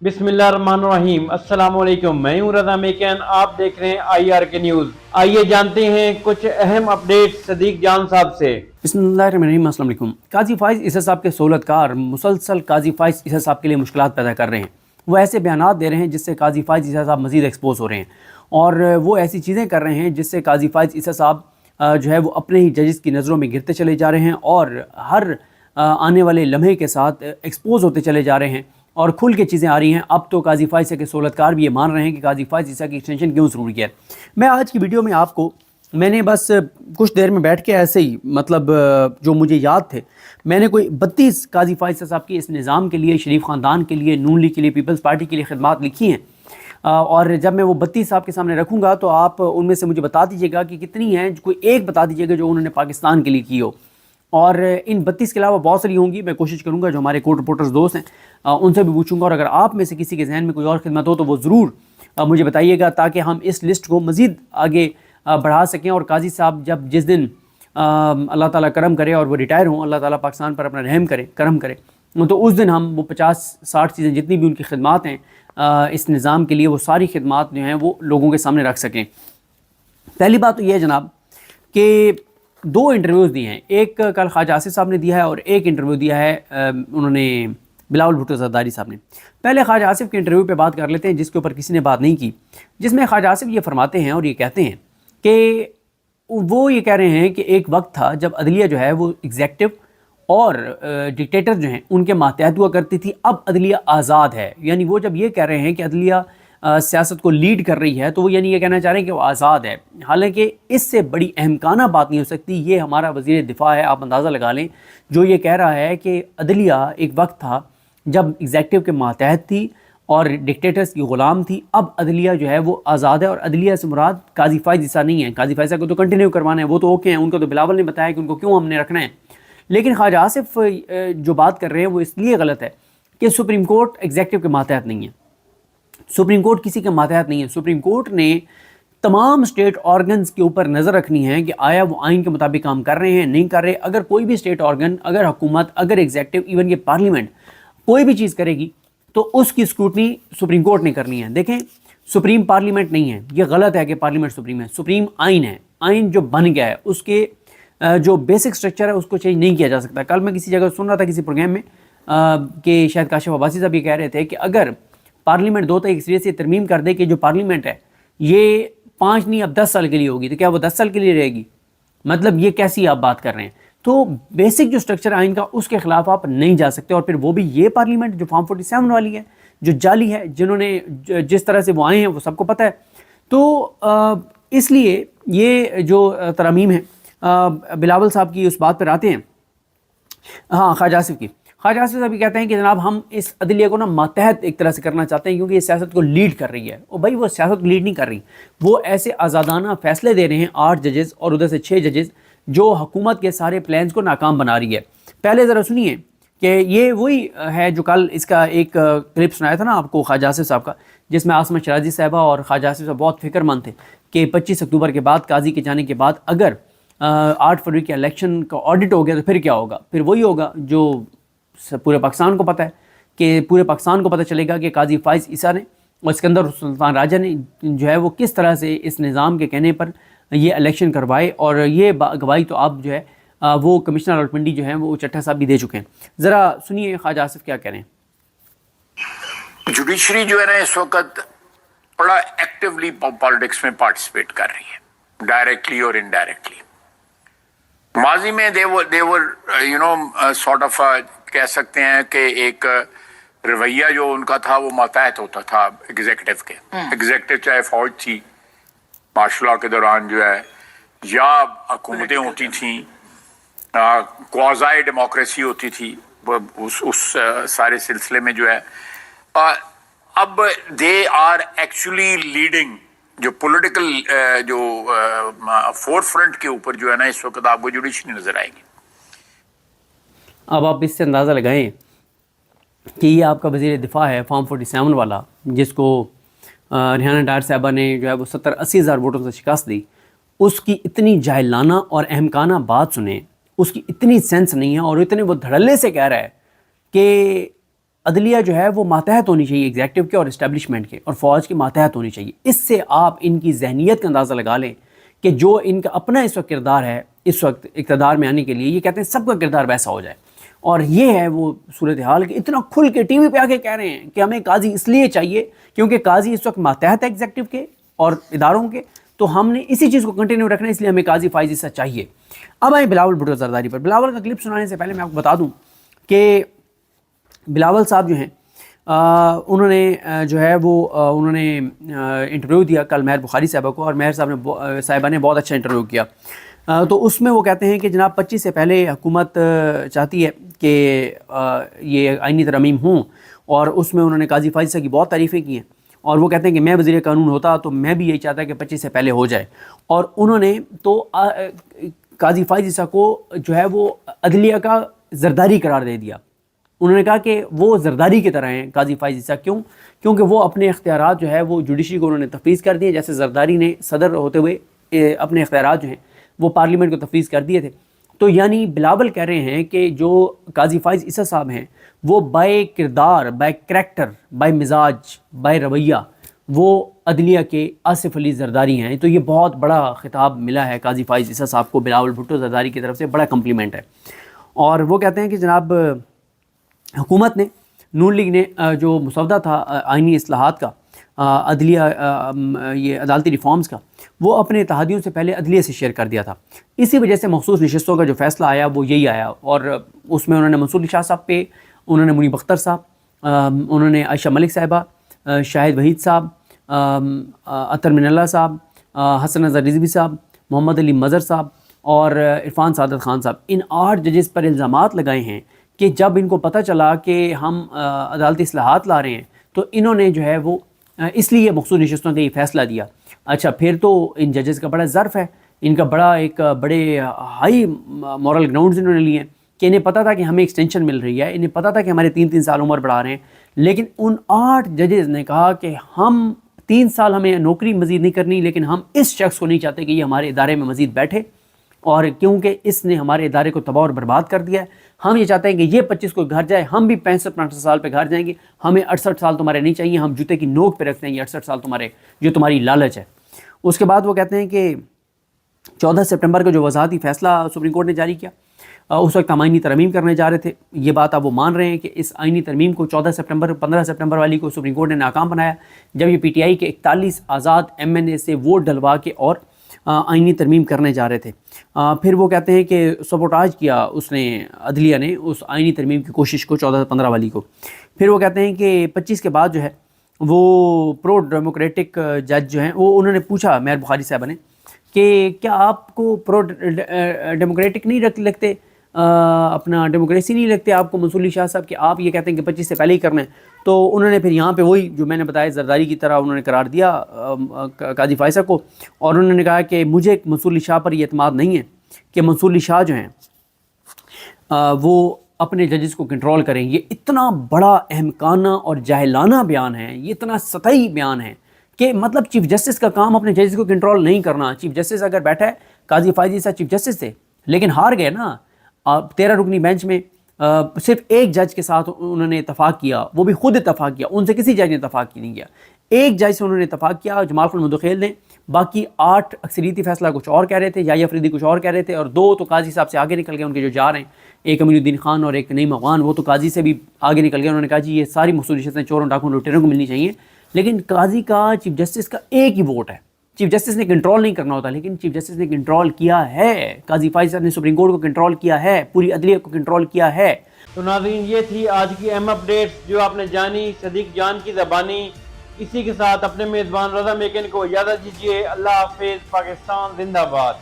बिस्मिल्लाहिर्रहमानिर्रहीम। अस्सलाम वालेकुम। मैं हूं रज़ा मेकन, आप देख रहे हैं IRK न्यूज़। आइए जानते हैं कुछ अहम अपडेट सदीक जान साहब से। बिस्मिल्लाहिर्रहमानिर्रहीम। अस्सलाम वालेकुम। काजी फाइज़ ईसा साहब के सहूलतकार मुसलसल काजी फाइज़ ईसा साहब के लिए मुश्किलात पैदा कर रहे हैं। वो ऐसे बयानात दे रहे हैं जिससे काजी फाइज़ ईसा साहब मज़ीद एक्सपोज हो रहे हैं, और वो ऐसी चीज़ें कर रहे हैं जिससे काजी फाइज़ ईसा साहब जो है वो अपने ही जजेस की नज़रों में गिरते चले जा रहे हैं, और हर आने वाले लम्हे के साथ एक्सपोज होते चले जा रहे हैं और खुल के चीज़ें आ रही हैं। अब तो काजी फाइज़ ईसा के सहूलतकार भी ये मान रहे हैं कि काजी फाइज़ ईसा की एक्सटेंशन क्यों ज़रूरी है। मैं आज की वीडियो में आपको मैंने बस कुछ देर में बैठ के ऐसे ही जो मुझे याद थे, मैंने कोई 32 काजी फाइज़ ईसा साहब की इस निज़ाम के लिए, शरीफ ख़ानदान के लिए, नून लीग के लिए, पीपल्स पार्टी के लिए खिदमात लिखी हैं, और जब मैं वो 32 साहब के सामने रखूँगा तो आप उनमें से मुझे बता दीजिएगा कि कितनी हैं, कोई एक बता दीजिएगा जो उन्होंने पाकिस्तान के लिए की हो। और इन 32 के अलावा बहुत सारी होंगी। मैं कोशिश करूँगा जो हमारे कोर्ट रिपोर्टर्स दोस्त हैं उनसे भी पूछूंगा, और अगर आप में से किसी के जहन में कोई और खिदमत हो तो वो ज़रूर मुझे बताइएगा, ताकि हम इस लिस्ट को मज़ीद आगे बढ़ा सकें। और काजी साहब जब जिस दिन अल्लाह ताला करम करे और वो रिटायर हों, अल्लाह ताला पाकिस्तान पर अपना रहम करे, करम करे, तो उस दिन हम वो 50-60 चीज़ें जितनी भी उनकी खिदमात हैं इस निज़ाम के लिए, वो सारी खिदमात जो हैं वो लोगों के सामने रख सकें। पहली बात तो ये है जनाब कि 2 इंटरव्यूज़ दिए हैं। एक कल ख्वाजा आसिफ साहब ने दिया है और एक इंटरव्यू दिया है उन्होंने बिलावल भुट्टो ज़रदारी साहब ने। पहले ख्वाजा आसिफ के इंटरव्यू पे बात कर लेते हैं जिसके ऊपर किसी ने बात नहीं की, जिसमें ख्वाजा आसिफ ये फरमाते हैं और ये कहते हैं कि वो ये कह रहे हैं कि एक वक्त था जब अदलिया जो है वो एग्जेक्टिव और डिक्टेटर जो हैं उनके मातहत हुआ करती थी, अब अदलिया आज़ाद है। यानी वो जब ये कह रहे हैं कि अदलिया सियासत को लीड कर रही है, तो वो यानी ये कहना चाह रहे हैं कि वो आज़ाद है। हालांकि इससे बड़ी अहमकाना बात नहीं हो सकती। ये हमारा वज़ीर दिफा है, आप अंदाज़ा लगा लें, जो ये कह रहा है कि अदलिया एक वक्त था जब एग्जेक्टिव के मातहत थी और डिक्टेटर्स की ग़ुलाम थी, अब अदलिया जो है वो आज़ाद है। और अदलिया से मुराद काजी फाइज़ ईसा नहीं है। काजी फाइज़ ईसा को तो कंटिन्यू करवाना है, वो तो ओके हैं, उनको तो बिलावल ने बताया कि उनको क्यों हमने रखना है। लेकिन ख्वाजा आसिफ जो बात कर रहे हैं वो इसलिए गलत है कि सुप्रीम कोर्ट एग्जेक्टिव के मातहत नहीं है, सुप्रीम कोर्ट किसी के मातहत नहीं है। सुप्रीम कोर्ट ने तमाम स्टेट ऑर्गन्स के ऊपर नज़र रखनी है कि आया वो आइन के मुताबिक काम कर रहे हैं, नहीं कर रहे। अगर कोई भी स्टेट ऑर्गन, अगर हुकूमत, अगर एग्जेक्टिव, इवन ये पार्लियामेंट कोई भी चीज़ करेगी तो उसकी स्क्रूटनी सुप्रीम कोर्ट ने करनी है। देखें, सुप्रीम पार्लियामेंट नहीं है, ये गलत है कि पार्लियामेंट सुप्रीम है। सुप्रीम आइन है, आइन जो बन गया है उसके जो बेसिक स्ट्रक्चर है उसको चेंज नहीं किया जा सकता। कल मैं किसी जगह सुन रहा था किसी प्रोग्राम में कि शायद काशिफ अब्बासी साहब ये कह रहे थे कि अगर पार्लियामेंट 2 तारीख से तरमीम कर दे कि जो पार्लियामेंट है ये 5 नहीं अब 10 साल के लिए होगी, तो क्या वो 10 साल के लिए रहेगी? मतलब ये कैसी आप बात कर रहे हैं? तो बेसिक जो स्ट्रक्चर आइन का उसके खिलाफ आप नहीं जा सकते। और फिर वो भी ये पार्लियामेंट जो फॉर्म 47 वाली है, जो जाली है, जिन्होंने जिस तरह से वो आए हैं वो सबको पता है। तो इसलिए ये जो तरमीम है बिलावल साहब की, उस बात पर आते हैं। हाँ, ख्वाजा आसिफ की, ख्वाजा आसिफ साहब कहते हैं कि जनाब हम इस अदलिया को ना मातहत एक तरह से करना चाहते हैं, क्योंकि ये सियासत को लीड कर रही है। और भाई वो सियासत को लीड नहीं कर रही, वो ऐसे आज़ादाना फ़ैसले दे रहे हैं 8 जजेस और उधर से 6 जजेस, जो हुकूमत के सारे प्लान्स को नाकाम बना रही है। पहले ज़रा सुनिए कि ये वही है जो कल इसका एक क्लिप सुनाया था ना आपको ख्वाजा आसिफ साहब का, जिसमें आसमा शराजी साहबा और ख्वाजा आसिफ साहब बहुत फिक्रमंद थे कि 25 अक्टूबर के बाद, काजी के जाने के बाद, अगर 8 फरवरी के इलेक्शन का ऑडिट हो गया तो फिर क्या होगा? फिर वही होगा जो पूरे पाकिस्तान को पता है, कि पूरे पाकिस्तान को पता चलेगा कि काजी फाइज़ ईसा ने और सिकंदर सुल्तान राजा ने जो है वो किस तरह से इस निज़ाम के कहने पर ये इलेक्शन करवाए। और ये गवाही तो आप जो है वो कमिश्नर रावलपिंडी जो है वो चट्टा साहब भी दे चुके हैं। ज़रा सुनिए ख्वाजा आसिफ क्या कह रहे हैं। जुडिशरी जो है ना इस वक्त बड़ा एक्टिवली पॉलिटिक्स में पार्टिसिपेट कर रही है, डायरेक्टली और इनडायरेक्टली। माजी में देवर यू नो सॉर्ट ऑफ कह सकते हैं कि एक रवैया जो उनका था वो मातहत होता था एग्जीक्यूटिव के। एग्जीक्यूटिव चाहे फौज थी मार्शल लॉ के दौरान जो है, या हुकूमतें होती थी, क्वाज़ाई डेमोक्रेसी होती थी, उस सारे सिलसिले में जो है अब दे आर एक्चुअली लीडिंग जो पॉलिटिकल जो फोर फ्रंट के ऊपर जो है ना इस वक्त आपको जुडिशरी नजर आएगी। अब आप इससे अंदाज़ा लगाएं कि ये आपका वज़ीर दिफा है फॉर्म 47 वाला, जिसको रिहाना डार साहबा ने जो है वो 70-80 हज़ार वोटों से शिकस्त दी। उसकी इतनी जाहिलाना और अहमकाना बात सुने, उसकी इतनी सेंस नहीं है, और इतने वो धड़ल्ले से कह रहा है कि عدلیہ جو ہے وہ ماتحت ہونی چاہیے ایگزیکٹو کے اور اسٹیبلشمنٹ کے اور فوج کے ماتحت ہونی چاہیے. اس سے آپ ان کی ذہنیت کا اندازہ لگا لیں کہ جو ان کا اپنا اس وقت کردار ہے اس وقت اقتدار میں آنے کے لیے، یہ کہتے ہیں سب کا کردار ویسا ہو جائے. اور یہ ہے وہ صورتحال کہ اتنا کھل کے ٹی وی پہ آ کے کہہ رہے ہیں کہ ہمیں قاضی اس لیے چاہیے کیونکہ قاضی اس وقت ماتحت ہے ایگزیکٹو کے اور اداروں کے، تو ہم نے اسی چیز کو کنٹینیو رکھنا ہے، اس لیے ہمیں قاضی فائز عیسیٰ چاہیے. اب آئیں بلاول بھٹو زرداری پر. بلاول کا کلپ سنانے سے پہلے میں آپ کو بتا دوں کہ بلاول صاحب جو ہیں انہوں نے جو ہے وہ انہوں نے انٹرویو دیا کل مہر بخاری صاحبہ کو، اور مہر صاحبہ نے بہت اچھا انٹرویو کیا. تو اس میں وہ کہتے ہیں کہ جناب 25 سے پہلے حکومت چاہتی ہے کہ یہ آئینی ترامیم ہوں، اور اس میں انہوں نے قاضی فائز عیسیٰ کی بہت تعریفیں کی ہیں، اور وہ کہتے ہیں کہ میں وزیر قانون ہوتا تو میں بھی یہی چاہتا کہ 25 سے پہلے ہو جائے. اور انہوں نے تو قاضی فائز عیسیٰ کو جو ہے وہ عدلیہ کا زرداری قرار دے دیا. انہوں نے کہا کہ وہ زرداری کی طرح ہیں قاضی فائز عیسیٰ. کیونکہ وہ اپنے اختیارات جو ہے وہ جوڈیشری کو انہوں نے تفویض کر دیے، جیسے زرداری نے صدر ہوتے ہوئے اپنے اختیارات جو ہیں وہ پارلیمنٹ کو تفویض کر دیے تھے. تو یعنی بلاول کہہ رہے ہیں کہ جو قاضی فائز عیسیٰ صاحب ہیں وہ بائے کردار، بائے کریکٹر، بائے مزاج، بائے رویہ وہ عدلیہ کے آصف علی زرداری ہیں. تو یہ بہت بڑا خطاب ملا ہے قاضی فائز عیسیٰ صاحب کو بلاول بھٹو زرداری کی طرف سے، بڑا کمپلیمنٹ ہے. اور وہ کہتے ہیں کہ جناب حکومت نے، نون لیگ نے جو مسودہ تھا آئینی اصلاحات کا، عدلیہ یہ عدالتی ریفارمز کا، وہ اپنے اتحادیوں سے پہلے عدلیہ سے شیئر کر دیا تھا. اسی وجہ سے مخصوص نشستوں کا جو فیصلہ آیا وہ یہی آیا، اور اس میں انہوں نے منصور علی شاہ صاحب پہ، انہوں نے منیب اختر صاحب، انہوں نے عائشہ ملک صاحبہ، شاہد وحید صاحب، عطر من اللہ صاحب، حسن نظر رضوی صاحب، محمد علی مظہر صاحب اور عرفان سعادت خان صاحب، ان 8 ججز پر الزامات لگائے ہیں کہ جب ان کو پتہ چلا کہ ہم عدالتی اصلاحات لا رہے ہیں تو انہوں نے جو ہے وہ اس لیے مخصوص نشستوں کا یہ فیصلہ دیا. اچھا پھر تو ان ججز کا بڑا ظرف ہے، ان کا بڑے ہائی مورل گراؤنڈز انہوں نے لیے ہیں کہ انہیں پتہ تھا کہ ہمیں ایکسٹینشن مل رہی ہے، انہیں پتہ تھا کہ ہمارے 3 سال عمر بڑھا رہے ہیں، لیکن ان 8 ججز نے کہا کہ ہم 3 سال ہمیں نوکری مزید نہیں کرنی، لیکن ہم اس شخص کو نہیں چاہتے کہ یہ ہمارے ادارے میں مزید بیٹھے، اور کیونکہ اس نے ہمارے ادارے کو تباہ اور برباد کر دیا ہے. ہم یہ چاہتے ہیں کہ یہ 25 کو گھر جائے، ہم بھی 65 سال پہ گھر جائیں گے، ہمیں 68 سال تمہارے نہیں چاہیے، ہم جوتے کی نوک پہ رکھتے ہیں یہ 68 سال تمہارے، جو تمہاری لالچ ہے. اس کے بعد وہ کہتے ہیں کہ 14 سپٹمبر کو جو وضاحتی فیصلہ سپریم کورٹ نے جاری کیا، اس وقت ہم آئینی ترمیم کرنے جا رہے تھے. یہ بات اب وہ مان رہے ہیں کہ اس آئینی ترمیم کو 15 سپٹمبر والی کو سپریم کورٹ نے ناکام بنایا، جب یہ پی ٹی آئی کے 41 آزاد ایم این اے سے ووٹ ڈلوا کے اور آئینی ترمیم کرنے جا رہے تھے. پھر وہ کہتے ہیں کہ سبوٹاج کیا اس نے، عدلیہ نے، اس آئینی ترمیم کی کوشش کو 14-15 والی کو. پھر وہ کہتے ہیں کہ 25 کے بعد جو ہے وہ پرو ڈیموکریٹک جج جو ہیں وہ انہوں نے پوچھا مہر بخاری صاحبہ نے کہ کیا آپ کو پرو ڈیموکریٹک نہیں لگتے، اپنا ڈیموکریسی نہیں لگتے آپ کو منصور علی شاہ صاحب، کہ آپ یہ کہتے ہیں کہ 25 سے پہلے ہی کرنا ہے. تو انہوں نے پھر یہاں پہ وہی جو میں نے بتایا زرداری کی طرح انہوں نے قرار دیا قاضی فائز کو، اور انہوں نے کہا کہ مجھے منصور علی شاہ پر یہ اعتماد نہیں ہے کہ منصور علی شاہ جو ہیں وہ اپنے ججز کو کنٹرول کریں. یہ اتنا بڑا احمقانہ اور جاہلانہ بیان ہے، یہ اتنا سطحی بیان ہے کہ مطلب چیف جسٹس کا کام اپنے ججز کو کنٹرول نہیں کرنا. چیف جسٹس اگر بیٹھا ہے، قاضی فائز عیسیٰ چیف جسٹس تھے لیکن ہار گئے نا. 13 رکنی بینچ میں صرف ایک جج کے ساتھ انہوں نے اتفاق کیا، وہ بھی خود اتفاق کیا، ان سے کسی جج نے اتفاق نہیں کیا. ایک جج سے انہوں نے اتفاق کیا، جمال خان مدخیل نے. باقی 8 اکثریتی فیصلہ کچھ اور کہہ رہے تھے، یا افریدی کچھ اور کہہ رہے تھے، اور 2 تو قاضی صاحب سے آگے نکل گئے، ان کے جو جا رہے ہیں، ایک امین الدین خان اور ایک نعیم افغان، وہ تو قاضی سے بھی آگے نکل گئے. انہوں نے کہا جی یہ ساری مخصوص نشستیں چوروں ڈاکوں لٹیروں کو ملنی چاہیے. لیکن قاضی کا، چیف جسٹس کا ایک ہی ووٹ ہے. چیف جسٹس نے کنٹرول نہیں کرنا ہوتا، لیکن چیف جسٹس نے کنٹرول کیا ہے. قاضی فائز صاحب نے سپریم کورٹ کو کنٹرول کیا ہے، پوری عدلیہ کو کنٹرول کیا ہے. تو ناظرین یہ تھی آج کی اہم اپڈیٹس جو آپ نے جانی صدیق جان کی زبانی. اسی کے ساتھ اپنے میزبان رضا میکن کو اجازت دیجیے. اللہ حافظ. پاکستان زندہ باد.